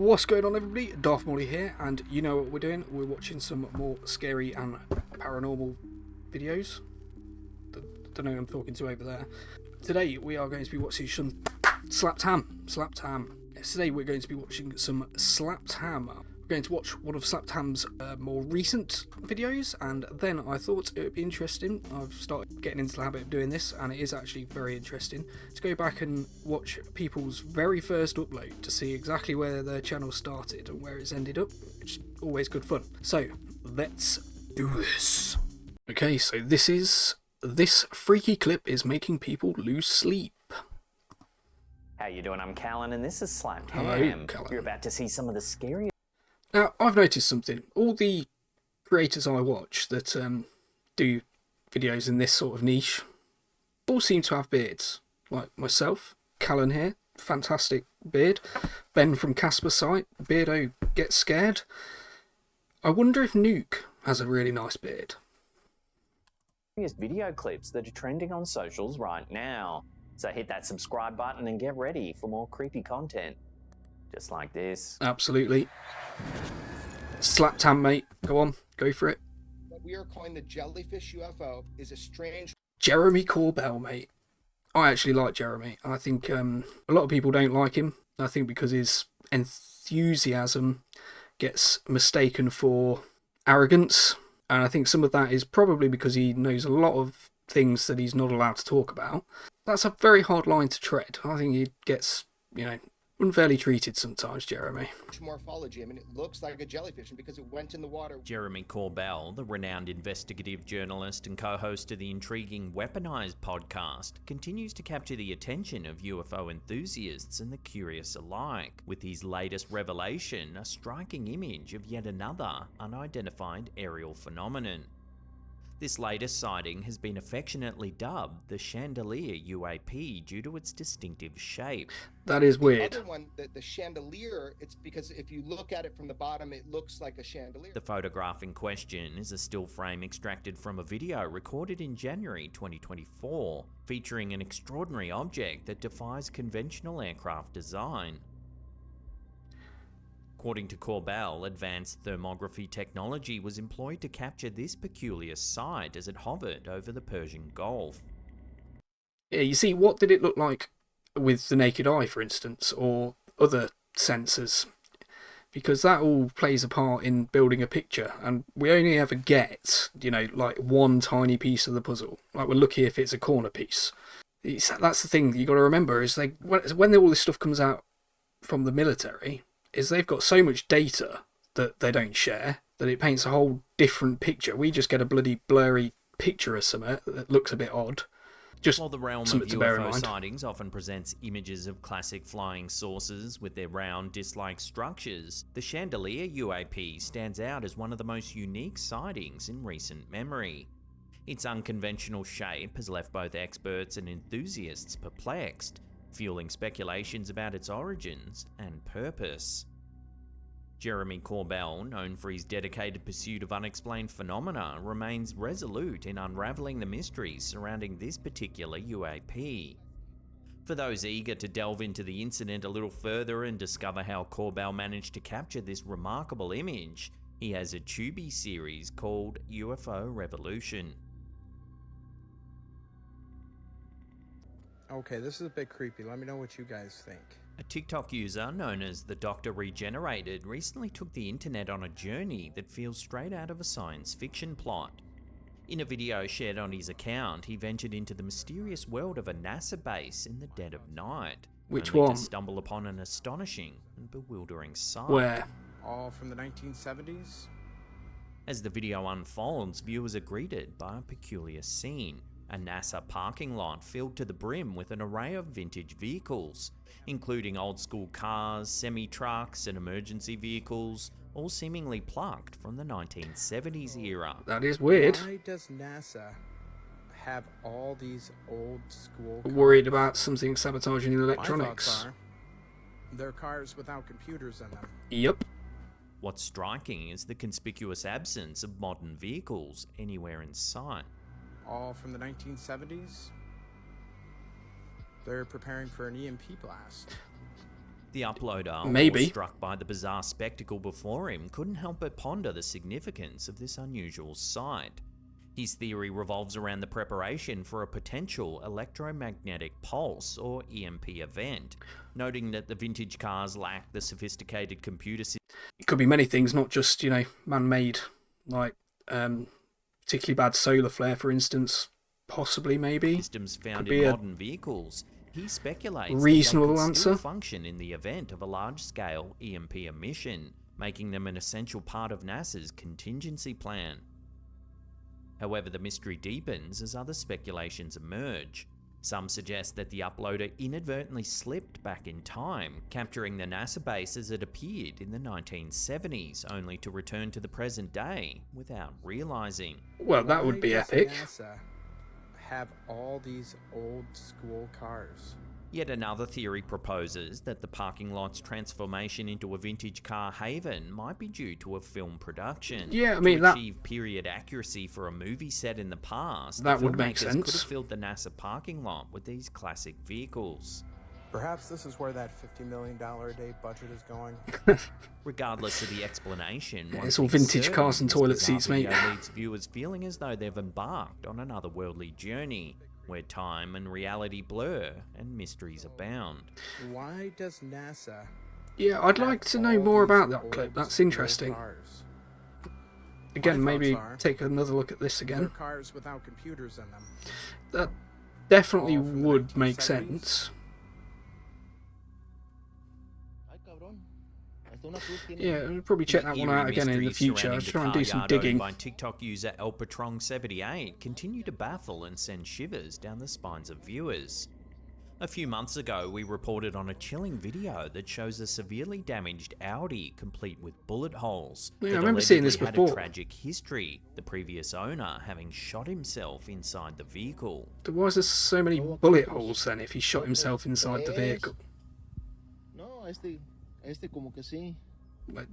What's going on, everybody? Darth Molly here, and you know what we're doing. We're watching some more scary and paranormal videos. Don't know who I'm talking to over there. Today we are going to be watching some slapped ham. Today we're going to be watching some slapped ham. We're going to watch one of Slapped Ham's more recent videos, and then I thought it would be interesting. I've started getting into the habit of doing this, and it is actually very interesting to go back and watch people's very first upload to see exactly where their channel started and where it's ended up, which is always good fun. So let's do this. Okay, so this freaky clip is making people lose sleep. How you doing? I'm Callan, and this is Slapped Ham. Hello, Callan. You're about to see some of the scariest. Now, I've noticed something. All the creators I watch that do videos in this sort of niche all seem to have beards. Like myself, Callan here, fantastic beard. Ben from Casper's site, Beardo Gets Scared. I wonder if Nuke has a really nice beard. Video clips that are trending on socials right now. So hit that subscribe button and get ready for more creepy content. Just like this. Absolutely. Slapped ham, mate. Go on, go for it. What we are calling the jellyfish UFO is a strange... Jeremy Corbell, mate. I actually like Jeremy. I think a lot of people don't like him. I think because his enthusiasm gets mistaken for arrogance. And I think some of that is probably because he knows a lot of things that he's not allowed to talk about. That's a very hard line to tread. I think he gets, unfairly treated sometimes, Jeremy. morphology. I mean, it looks like a jellyfish, and because it went in the water... Jeremy Corbell, the renowned investigative journalist and co-host of the intriguing Weaponized podcast, continues to capture the attention of UFO enthusiasts and the curious alike, with his latest revelation a striking image of yet another unidentified aerial phenomenon. This latest sighting has been affectionately dubbed the Chandelier UAP due to its distinctive shape. That is weird. The other one, the chandelier, it's because if you look at it from the bottom, it looks like a chandelier. The photograph in question is a still frame extracted from a video recorded in January 2024, featuring an extraordinary object that defies conventional aircraft design. According to Corbell, advanced thermography technology was employed to capture this peculiar sight as it hovered over the Persian Gulf. Yeah, you see, what did it look like with the naked eye, for instance, or other sensors? Because that all plays a part in building a picture, and we only ever get, like one tiny piece of the puzzle. Like, we're lucky if it's a corner piece. That's the thing you got to remember, is when all this stuff comes out from the military, is they've got so much data that they don't share that it paints a whole different picture. We just get a bloody blurry picture of something that looks a bit odd. Just while the realm of UFO sightings often presents images of classic flying saucers with their round disc-like structures, the Chandelier UAP stands out as one of the most unique sightings in recent memory. Its unconventional shape has left both experts and enthusiasts perplexed, fueling speculations about its origins and purpose. Jeremy Corbell, known for his dedicated pursuit of unexplained phenomena, remains resolute in unraveling the mysteries surrounding this particular UAP. For those eager to delve into the incident a little further and discover how Corbell managed to capture this remarkable image, he has a Tubi series called UFO Revolution. Okay, this is a bit creepy. Let me know what you guys think. A TikTok user known as the Dr. Regenerated recently took the internet on a journey that feels straight out of a science fiction plot. In a video shared on his account, he ventured into the mysterious world of a NASA base in the dead of night. Which only one? To stumble upon an astonishing and bewildering sight. Where? All from the 1970s? As the video unfolds, viewers are greeted by a peculiar scene. A NASA parking lot filled to the brim with an array of vintage vehicles, including old-school cars, semi-trucks, and emergency vehicles, all seemingly plucked from the 1970s era. That is weird. Why does NASA have all these old-school cars? Worried about something sabotaging the My electronics. thoughts are, they're cars without computers in them. Yep. What's striking is the conspicuous absence of modern vehicles anywhere in sight. All from the 1970s? They're preparing for an EMP blast. The uploader, Maybe. struck by the bizarre spectacle before him, couldn't help but ponder the significance of this unusual sight. His theory revolves around the preparation for a potential electromagnetic pulse or EMP event, noting that the vintage cars lack the sophisticated computer system. It could be many things, not just, you know, man-made, like particularly bad solar flare, for instance. Possibly, maybe. Systems found Could be in a modern vehicles. He speculates reasonable that they could still answer. function in the event of a large-scale EMP emission, making them an essential part of NASA's contingency plan. However, the mystery deepens as other speculations emerge. Some suggest that the uploader inadvertently slipped back in time, capturing the NASA base as it appeared in the 1970s, only to return to the present day without realizing. Well, that would Why be does epic. NASA have all these old school cars? Yet another theory proposes that the parking lot's transformation into a vintage car haven might be due to a film production. Yeah, I mean, to that- achieve period accuracy for a movie set in the past, That the would make filmmakers could sense. have filled the NASA parking lot with these classic vehicles. Perhaps this is where that $50 million a day budget is going. Regardless of the explanation, Yeah, one it's all thing's vintage certain, cars and this toilet bizarre seats, mate. video leaves viewers feeling as though they've embarked on another worldly journey, where time and reality blur and mysteries abound. Why does NASA Yeah, I'd like to know all more these about that old clip. That's school interesting. cars? Again, My maybe thoughts are- take another look at this They're again. cars without computers in them. That definitely All from the would make 1970s. sense. Ay, cabrón. Hasta una cruz tiene. Yeah, I'll probably check that The one eerie out again in the mysteries future. I'll surrounding the try and do car some yard owned digging. by TikTok user elpatron78 continue to baffle and send shivers down the spines of viewers. A few months ago, we reported on a chilling video that shows a severely damaged Audi complete with bullet holes. Yeah, I that remember seeing this allegedly had before. a tragic history, the previous owner having shot himself inside the vehicle. Why is there so many bullet holes then if he shot himself inside the vehicle? No, este como que sí. Like,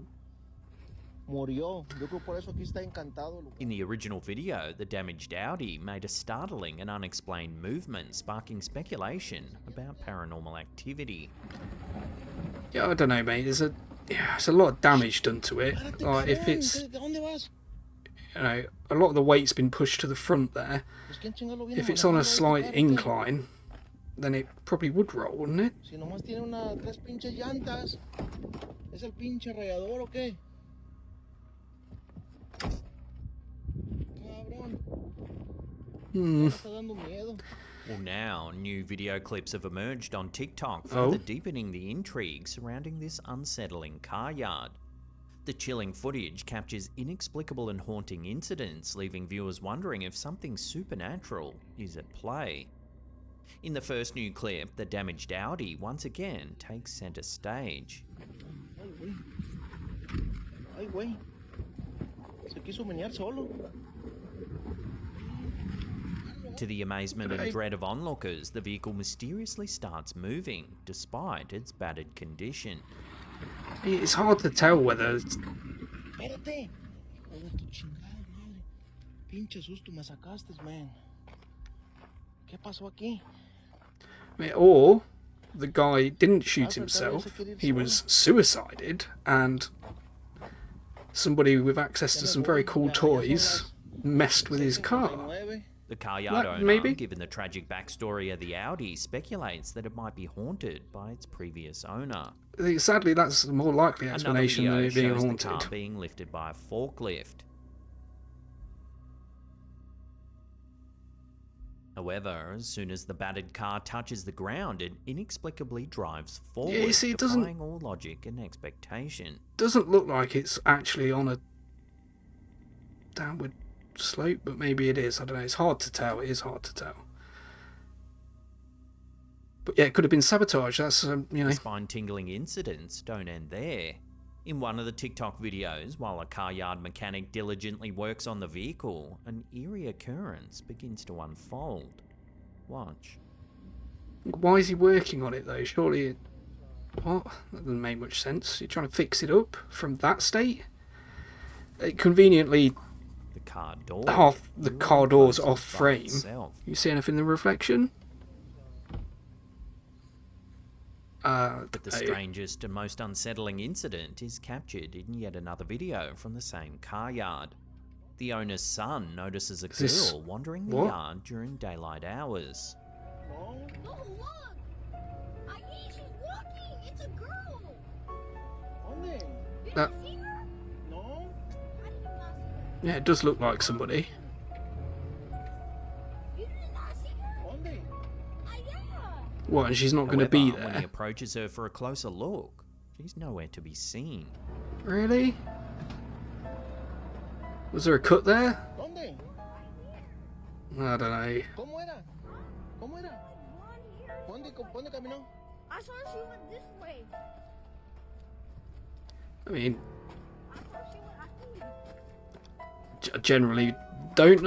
Murió. Yo creo por eso aquí está encantado. el lugar. In the original video, the damaged Audi made a startling and unexplained movement, sparking speculation about paranormal activity. yeah, I don't know, mate. There's a lot of damage done to it. Párate, Like, if cabrón, it's, ¿de dónde vas? you know, a lot of the weight's been pushed to the front there. Pues, ¿quién chingado viene If it's on a manejando este slight carro, qué? incline, then it probably would roll, wouldn't it? Si nomás tiene tres pinches llantas. ¿Es el pinche rayador o qué? Cabrón. Hmm. Me está dando miedo. Well, now, new video clips have emerged on TikTok, Oh. further deepening the intrigue surrounding this unsettling car yard. The chilling footage captures inexplicable and haunting incidents, leaving viewers wondering if something supernatural is at play. In the first new clip, the damaged Audi once again takes center stage. Ay, güey. Ay, güey. Se quiso menear solo. To the amazement and Hey. dread of onlookers, the vehicle mysteriously starts moving, despite its battered condition. It's hard to tell whether it's, Espérate. Oh, tu chingada madre. Pinche susto me sacaste, man. ¿Qué pasó aquí? or the guy didn't shoot himself. He was suicided, and somebody with access to some very cool toys messed with his car. 59. The car yard Like, owner, maybe? given the tragic backstory of the Audi, speculates that it might be haunted by its previous owner. Sadly, that's a more likely Another explanation than video it being shows the haunted. car being lifted by a forklift. However, as soon as the battered car touches the ground, it inexplicably drives forward, you see, it doesn't- defying all logic and expectation. Doesn't look like it's actually on a downward slope, but maybe it is. I don't know. It's hard to tell. It is hard to tell. But yeah, it could have been sabotage. That's you know. The spine-tingling incidents don't end there. In one of the TikTok videos, while a car yard mechanic diligently works on the vehicle, an eerie occurrence begins to unfold. Watch. Why is he working on it though? Surely it... What? That doesn't make much sense. You're trying to fix it up from that state? Conveniently, The car door. half the car door's off by frame. itself. You see anything in the reflection? But the strangest and most unsettling incident is captured in yet another video from the same car yard. The owner's son notices a girl wandering the yard during daylight hours. No. No, look! I think she's walking! It's a girl! ¿Dónde? Did That- you see her? No. How did you not see her? Yeah, it does look like somebody. You did not see her? ¿Dónde? Yeah! What, and she's not going to be However, when he there? approaches her for a closer look, she's nowhere to be seen. Really? Was there a cut there? ¿Dónde? I don't know. ¿Cómo era? ¿Cómo era? One here. ¿Dónde caminó? I saw she went this way. I mean, I thought she went, I think. generally don't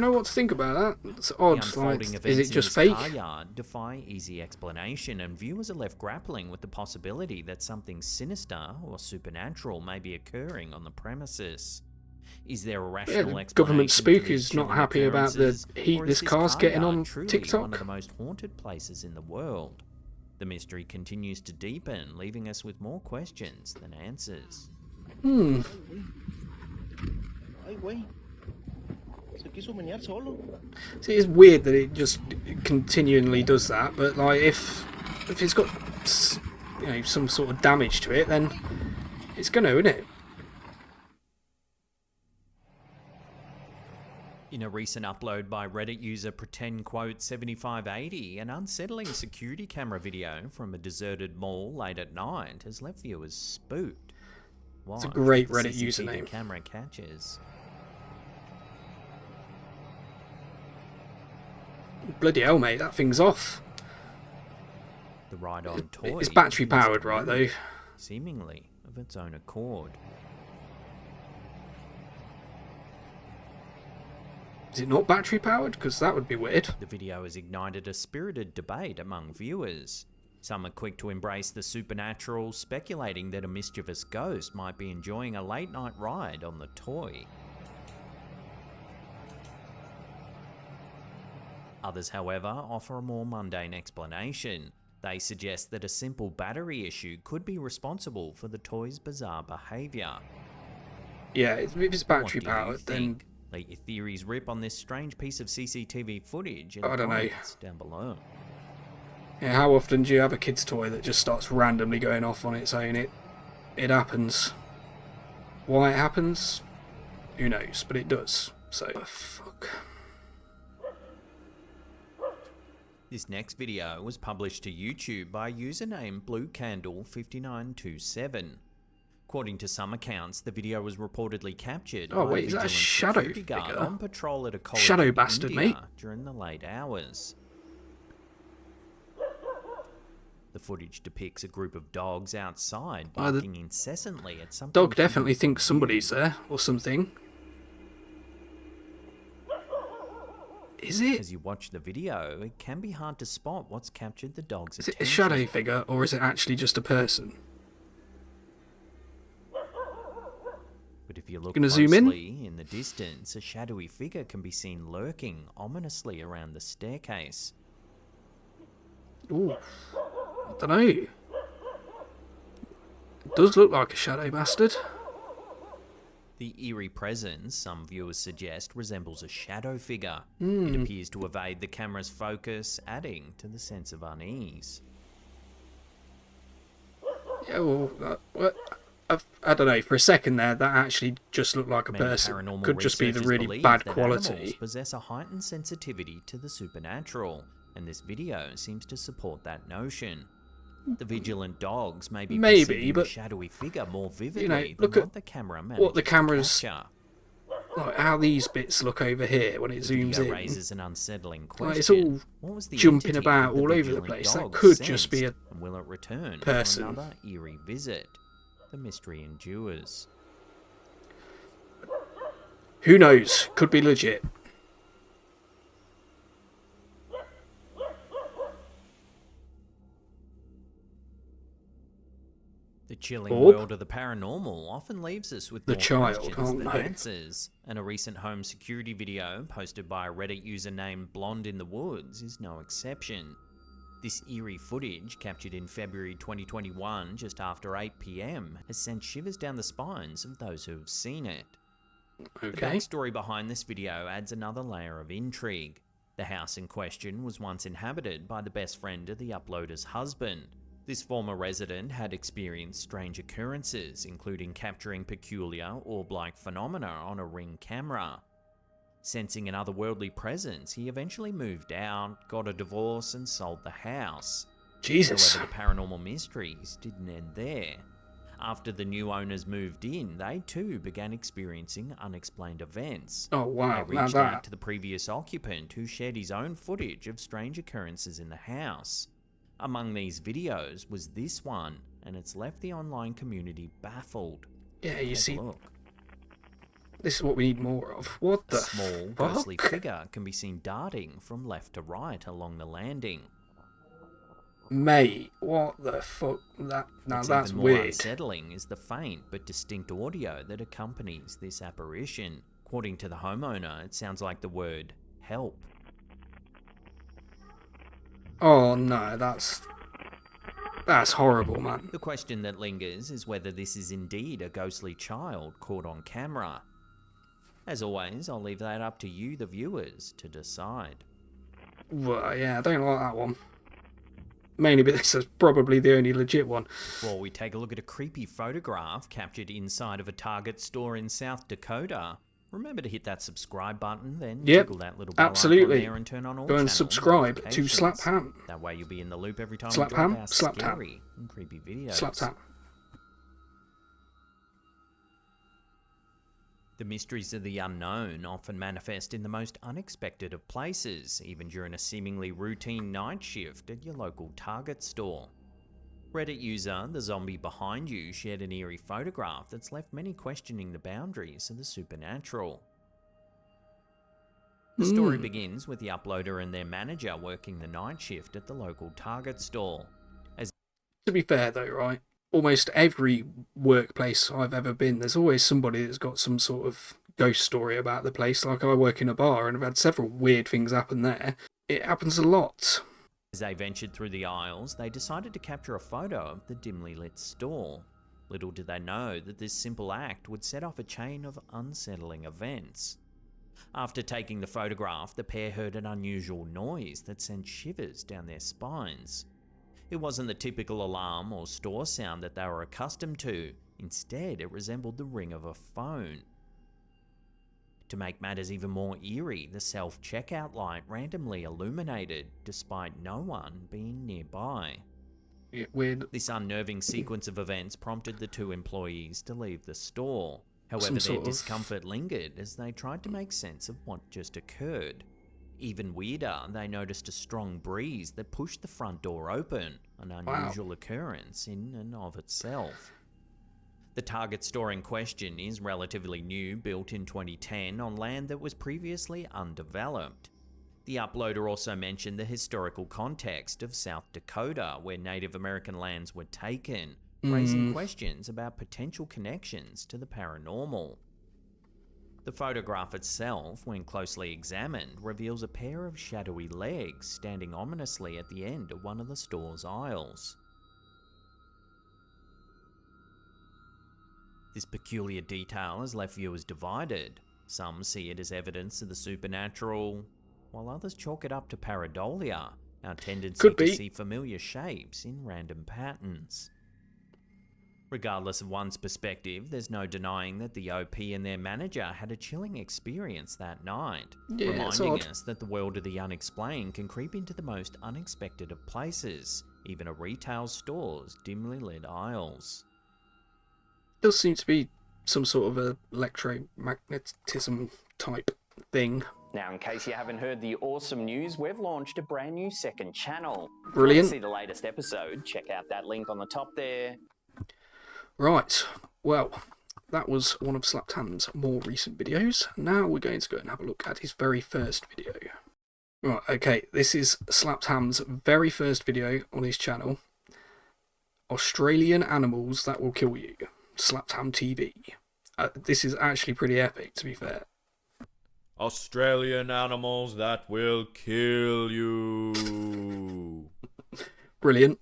know what to think about that. It's The odd. Like, unfolding is events it just in this fake? car yard defy easy explanation, and viewers are left grappling with the possibility that something sinister or supernatural may be occurring on the premises. Is there a rational the explanation government for spook these is not chilling happy about the occurrences, heat or this is this car's car getting yard on truly TikTok? one of the most haunted places in the world? The mystery continues to deepen, leaving us with more questions than answers. Hmm. Ay, güey. Se quiso menear solo. See, it's weird that it just continually does that, but like if it's got some sort of damage to it, then it's gonna, isn't it? In a recent upload by Reddit user pretend7580, an unsettling security camera video from a deserted mall late at night has left viewers spooked. It's a Watch great what the Reddit CCTV username. camera catches. Bloody hell, mate, that thing's off. The ride-on toy It's battery begins to powered, right, though? move, seemingly of its own accord. Is it not battery powered? Because that would be weird. The video has ignited a spirited debate among viewers. Some are quick to embrace the supernatural, speculating that a mischievous ghost might be enjoying a late-night ride on the toy. Others, however, offer a more mundane explanation. They suggest that a simple battery issue could be responsible for the toy's bizarre behaviour. Yeah, if it's What battery do you powered, then think? Let your theories rip on this strange piece of CCTV footage in I the don't know. comments down below. yeah, how often do you have a kid's toy that just starts randomly going off on its own? It happens. Why it happens? Who knows? But it does. So fuck. This next video was published to YouTube by username BlueCandle5927. According to some accounts, the video was reportedly captured Oh, by wait, a is that a vigilant shadow security guard figure? on patrol at a college Shadow in bastard, India mate. during the late hours. The footage depicts a group of dogs outside Oh, the barking incessantly at something. Dog definitely hidden thinks from somebody's view. there or something. Is it? As you watch the video, it can be hard to spot what's captured the dog's Is it attention. a shadow figure or is it actually just a person? But if you look Gonna zoom in? closely in the distance, a shadowy figure can be seen lurking ominously around the staircase. Ooh, I don't know. It does look like a shadow bastard. The eerie presence, some viewers suggest, resembles a shadow figure. It appears to evade the camera's focus, adding to the sense of unease. Yeah, well, I don't know. For a second there, that actually just looked like a Many person. paranormal Could just be the researchers really believe bad that quality. animals possess a heightened sensitivity to the supernatural, and this video seems to support that notion. The vigilant dogs may be Maybe, perceiving but, the shadowy figure more vividly look than at what the camera what the manages to cameras- capture. Like how these bits look over here when it The zooms video in. raises an unsettling question. Like, it's all What was the jumping entity about that all over the vigilant place. That dog could just be sensed, a and will it return person. for another eerie visit? The mystery endures. Who knows? Could be legit. The chilling Orb? world of the paranormal often leaves us with The more child, questions oh than no. answers, and a recent home security video posted by a Reddit user named Blonde in the Woods is no exception. This eerie footage, captured in February 2021 just after 8 PM, has sent shivers down the spines of those who have seen it. The Okay. backstory behind this video adds another layer of intrigue. The house in question was once inhabited by the best friend of the uploader's husband. This former resident had experienced strange occurrences, including capturing peculiar orb-like phenomena on a Ring camera. Sensing an otherworldly presence, he eventually moved out, got a divorce, and sold the house. Jesus. However, the paranormal mysteries didn't end there. After the new owners moved in, they too began experiencing unexplained events. Oh wow, They now reached out that. to the previous occupant, who shared his own footage of strange occurrences in the house. Among these videos was this one, and it's left the online community baffled. Yeah, you Take a see, look. this is what we need more of. What A the small, fuck? ghostly figure can be seen darting from left to right along the landing. Mate, what the fuck? What's That's even more weird. unsettling is the faint but distinct audio that accompanies this apparition. According to the homeowner, it sounds like the word help. Oh no, that's horrible, man. The question that lingers is whether this is indeed a ghostly child caught on camera. As always, I'll leave that up to you, the viewers, to decide. Well, yeah, I don't like that one. Mainly because this is probably the only legit one. Before we take a look at a creepy photograph captured inside of a Target store in South Dakota, remember to hit that subscribe button, then Yep, jiggle that little bell absolutely. icon there and turn on all Go and channel subscribe to notifications. Slap Ham. That way you'll be in the loop every time Slap we drop Ham, our Slap Ham. scary and creepy videos. Slap tap. The mysteries of the unknown often manifest in the most unexpected of places, even during a seemingly routine night shift at your local Target store. Reddit user The Zombie Behind You shared an eerie photograph that's left many questioning the boundaries of the supernatural. The story begins with the uploader and their manager working the night shift at the local Target store. To be fair though, right? Almost every workplace I've ever been, there's always somebody that's got some sort of ghost story about the place. Like, I work in a bar and I've had several weird things happen there. It happens a lot. As they ventured through the aisles, they decided to capture a photo of the dimly lit store. Little did they know that this simple act would set off a chain of unsettling events. After taking the photograph, the pair heard an unusual noise that sent shivers down their spines. It wasn't the typical alarm or store sound that they were accustomed to. Instead, it resembled the ring of a phone. To make matters even more eerie, the self-checkout light randomly illuminated, despite no one being nearby. Yeah, weird. This unnerving sequence of events prompted the two employees to leave the store. However, Some their sort of- discomfort lingered as they tried to make sense of what just occurred. Even weirder, they noticed a strong breeze that pushed the front door open, an unusual occurrence in and of itself. The Target store in question is relatively new, built in 2010 on land that was previously undeveloped. The uploader also mentioned the historical context of South Dakota, where Native American lands were taken, raising questions about potential connections to the paranormal. The photograph itself, when closely examined, reveals a pair of shadowy legs standing ominously at the end of one of the store's aisles. This peculiar detail has left viewers divided. Some see it as evidence of the supernatural, while others chalk it up to pareidolia, our tendency Could to be. see familiar shapes in random patterns. Regardless of one's perspective, there's no denying that the OP and their manager had a chilling experience that night, Yeah, it's reminding odd. us that the world of the unexplained can creep into the most unexpected of places, even a retail store's dimly lit aisles. Does seem to be some sort of a electromagnetism type thing. Now, in case you haven't heard the awesome news, we've launched a brand new second channel. If you Brilliant. want to see the latest episode, check out that link on the top there. Right, well, that was one of Slaptan's more recent videos. Now we're going to go and have a look at his very first video. Right, okay, this is Slaptan's very first video on his channel. Australian Animals That Will Kill You. Slaptam TV. This is actually pretty epic, to be fair. Australian animals that will kill you. Brilliant.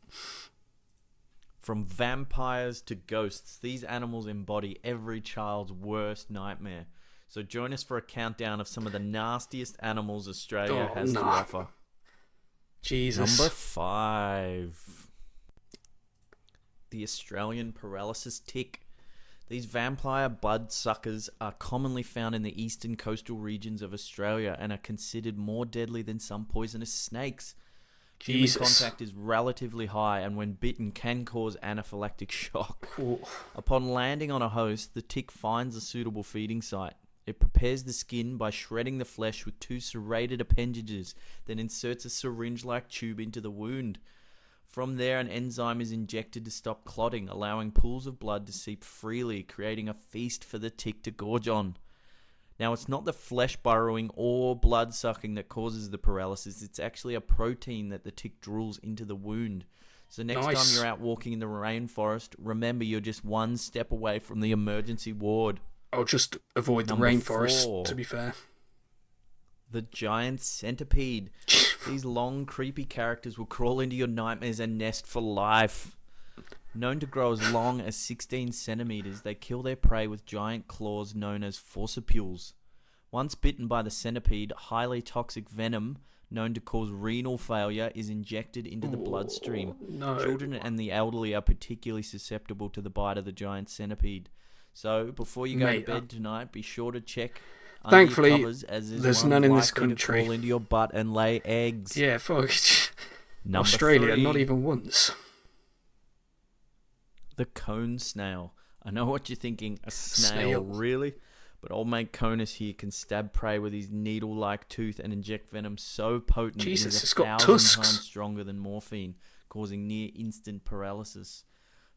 From vampires to ghosts, these animals embody every child's worst nightmare. So join us for a countdown of some of the nastiest animals Australia has to offer. Jesus. Number 5. The Australian paralysis tick. These vampire bloodsuckers are commonly found in the eastern coastal regions of Australia and are considered more deadly than some poisonous snakes. Jesus. Human contact is relatively high and when bitten can cause anaphylactic shock. Ooh. Upon landing on a host, the tick finds a suitable feeding site. It prepares the skin by shredding the flesh with 2 serrated appendages, then inserts a syringe-like tube into the wound. From there, an enzyme is injected to stop clotting, allowing pools of blood to seep freely, creating a feast for the tick to gorge on. Now, it's not the flesh burrowing or blood sucking that causes the paralysis. It's actually a protein that the tick drools into the wound. So next time you're out walking in the rainforest, remember you're just one step away from the emergency ward. I'll just avoid the rainforest, to be fair. The giant centipede. These long, creepy characters will crawl into your nightmares and nest for life. Known to grow as long as 16 centimeters, they kill their prey with giant claws known as forcipules. Once bitten by the centipede, highly toxic venom, known to cause renal failure, is injected into the bloodstream. No. Children and the elderly are particularly susceptible to the bite of the giant centipede. So, before you go to bed tonight, be sure to check Thankfully, under your covers, as there's none in this likely country. to crawl into your butt and lay eggs. Yeah, fuck. Number Australia, 3. not even once. The cone snail. I know what you're thinking. A snail, really? But old mate Conus here can stab prey with his needle-like tooth and inject venom so potent it is it's 1,000 got tusks. times stronger than morphine, causing near-instant paralysis.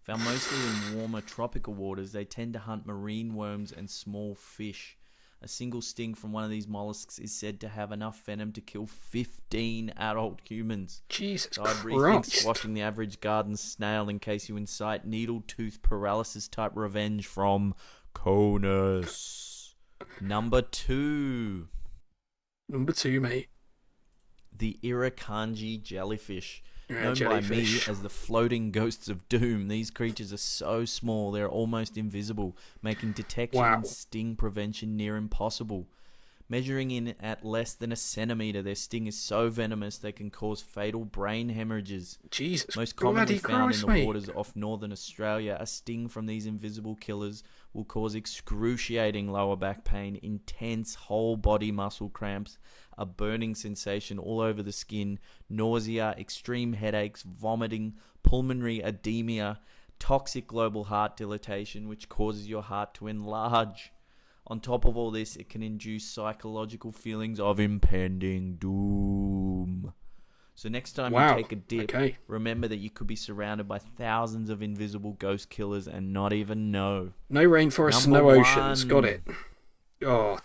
Found mostly in warmer tropical waters, they tend to hunt marine worms and small fish. A single sting from one of these mollusks is said to have enough venom to kill 15 adult humans. Jesus So I'd rethink Christ. squashing the average garden snail in case you incite needle-tooth paralysis-type revenge from Conus. Number 2. Number 2, mate. The Irukandji jellyfish. Yeah, Known jellyfish. by me as the floating ghosts of doom, these creatures are so small they're almost invisible, making detection and sting prevention near impossible. Measuring in at less than a centimetre, their sting is so venomous they can cause fatal brain hemorrhages. Jesus, Most commonly found Christ, in the mate. waters off northern Australia, a sting from these invisible killers will cause excruciating lower back pain, intense whole body muscle cramps, a burning sensation all over the skin, nausea, extreme headaches, vomiting, pulmonary edema, toxic global heart dilatation, which causes your heart to enlarge. On top of all this, it can induce psychological feelings of impending doom. So next time you take a dip, remember that you could be surrounded by thousands of invisible ghost killers and not even know. No rainforests, no oceans. Got it. Oh,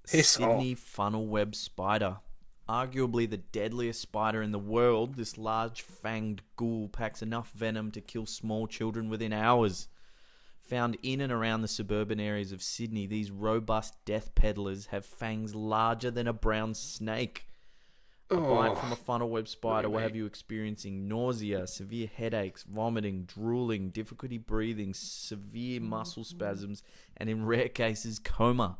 Sydney funnel web spider. Arguably the deadliest spider in the world, this large fanged ghoul packs enough venom to kill small children within hours. Found in and around the suburban areas of Sydney, these robust death peddlers have fangs larger than a brown snake. A bite from a funnel web spider will have you experiencing nausea, severe headaches, vomiting, drooling, difficulty breathing, severe muscle spasms, and in rare cases, coma.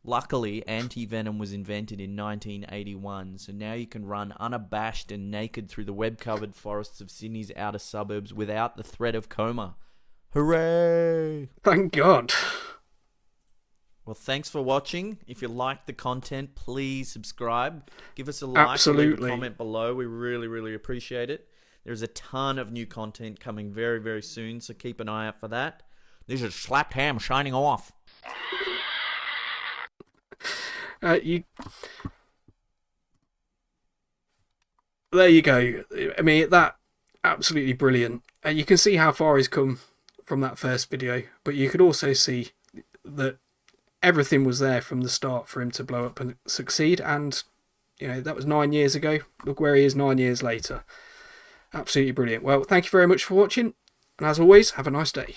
Luckily, anti-venom was invented in 1981, so now you can run unabashed and naked through the web-covered forests of Sydney's outer suburbs without the threat of coma. Hooray! Thank God. Well, thanks for watching. If you liked the content, please subscribe. Give us a like, leave a comment below. We really, really appreciate it. There's a ton of new content coming very, very soon, so keep an eye out for that. This is Slapped Ham shining off. There you go. I mean, that absolutely brilliant. You can see how far he's come from that first video, but you could also see that everything was there from the start for him to blow up and succeed. And you know, that was 9 years ago. Look where he is 9 years later. Absolutely brilliant. Well, thank you very much for watching, and as always, have a nice day.